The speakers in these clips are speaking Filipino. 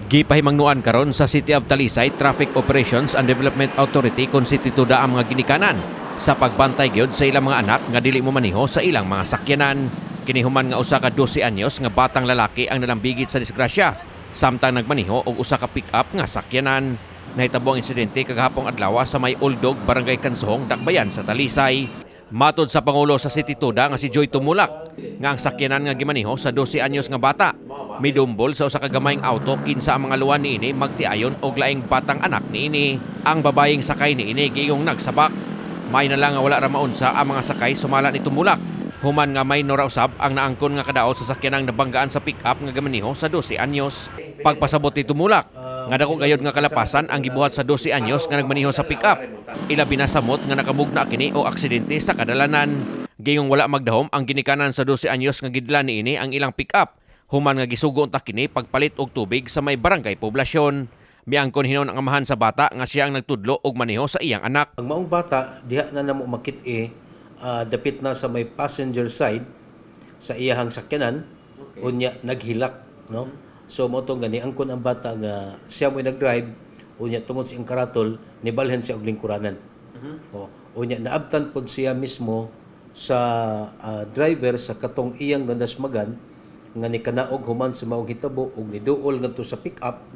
Gipahimangnuan karon sa City of Talisay Traffic Operations and Development Authority kung situda ang mga ginikanan sa pagbantay gyud sa ilang mga anak nga dili mo maniho sa ilang mga sakyanan. Kinihuman nga usa ka 12 anyos nga batang lalaki ang nalambigit sa disgrasya samtang nagmaniho og usa ka pick-up nga sakyanan. Nahitabo ang insidente kagahapong adlaw sa may Uldog, Barangay Kansohong, Dakbayan sa Talisay. Matod sa Pangulo sa City Tuda nga si Joy Tumulak nga ang sakyanan nga gimaniho sa 12 anyos nga bata midumbol sa usa ka gamayng auto kinsa ang mga luwan niini magtiayon og laing batang anak niini. Ang babayeng sakay niini giyong nagsabak. May na lang nga wala ra maunsa ang mga sakay sumala ni Tumulak. Human nga may nora usab ang naangkon nga kadaot sa sakyanang nabanggaan sa pick-up nga gimaniho sa 12 anyos. Pagpasabot ni Tumulak nga dako gayud nga kalapasan ang gibuhat sa 12 anyos nga nagmaniho sa pick-up. Ilabi na samot nga nakamugna kini o aksidente sa kadalanan. Gayong wala magdahom ang ginikanan sa 12 anyos nga gidla niini ang ilang pick-up. Human nga gisugo unta kini pagpalit og tubig sa may barangay poblasyon. Miangkon hinon ang amahan sa bata nga siya ang nagtudlo og maniho sa iyang anak. Ang maong bata diha na namo makit-e dapit na sa may passenger side sa iyahang sakyanan unya naghilak, no? So mo tong gani angkon ang bata nga siya mo nag-drive unya tungod sa iyang karatol nibalhan siya og lingkuranan. Unya naabtan pod siya mismo sa driver sa katong iyang gandasmagan nga nikanaog human sa maong hitabo og niduol ngadto sa pick-up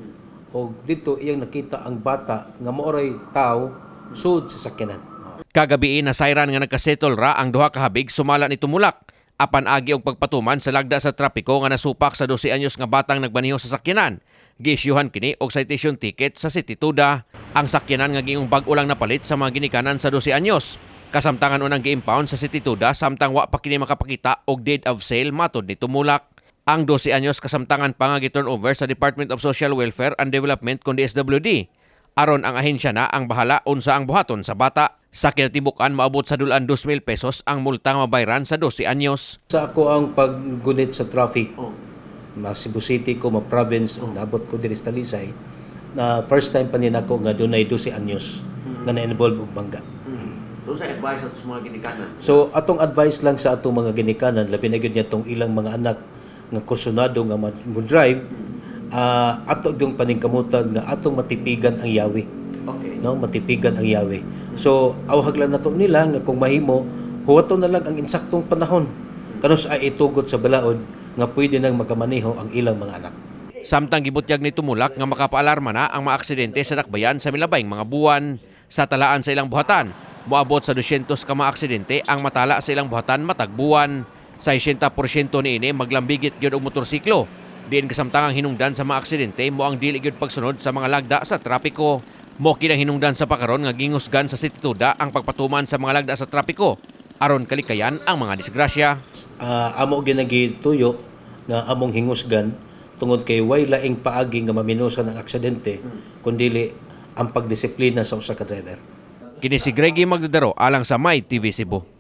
og dito iyang nakita ang bata nga maoray tao sud sa sakyanan. Kagabi na sayran nga nagkasettle ra ang duha ka habig sumala ni Tumulak. Apan agi og pagpatuman sa lagda sa trapiko nga nasupak sa 12 anyos nga batang nagbaniho sa sakyanan. Giisyuhan kini og citation ticket sa City Tuda. Ang sakyanan nga giing bag-o lang napalit sa mga ginikanan sa 12 anyos. Kasamtangan unang gi-impound sa City Tuda samtang wa pa kini makapakita og deed of sale matod ni Tumulak. Ang 12 anyos kasamtangan pa nga gi-turn over sa Department of Social Welfare and Development kun DSWD. Aron ang ahensya na ang bahala unsa ang buhaton sa bata. Sa kinatibukan maabot sa dulan 2,000 pesos ang multa nga mabayran sa 12 anyos. Sa ako ang paggunit sa traffic, Cebu City ko, ma-province, nabot ko diri sa Talisay, na first time pa din ako nga dunay 12 anyos nga na-involve og bangga. So sa advice ato sa mga ginikanan? So atong advice lang sa atong mga ginikanan, labi na gyud niya tong ilang mga anak nga kursunado nga mo-drive, ato yung paningkamutan nga atong matipigan ang yawi. Okay. No, matipigan ang yawi. So awhag lang nato nila nga kung mahimo huwaton na lang ang insaktong panahon kanos ay itugot sa balaod nga pwede nang magamaniho ang ilang mga anak. Samtang gibutyag ni Tumulak nga makapaalarma na ang mga aksidente sa Dakbayan sa milabayng mga buwan. Sa talaan sa ilang buhatan, moabot sa 200 ka mga aksidente ang matala sa ilang buhatan matag buwan. Sa 60% niini maglambigit gyud og motorsiklo. Diin kasamtangang hinungdan sa mga aksidente mo ang dili gyud pagsunod sa mga lagda sa trapiko. Mo kinang hinungdan sa pakaron nga gingusgan sa City Tuda ang pagpatuman sa mga lagda sa trapiko aron kalikayan ang mga disgrasya. Amo ginagituyo nga among hingusgan tungod kay way laing paagi nga maminusan ng aksidente kundili ang pagdisiplina sa usa ka driver. Kini si Greggy Magdadaro alang sa May TV Cebu.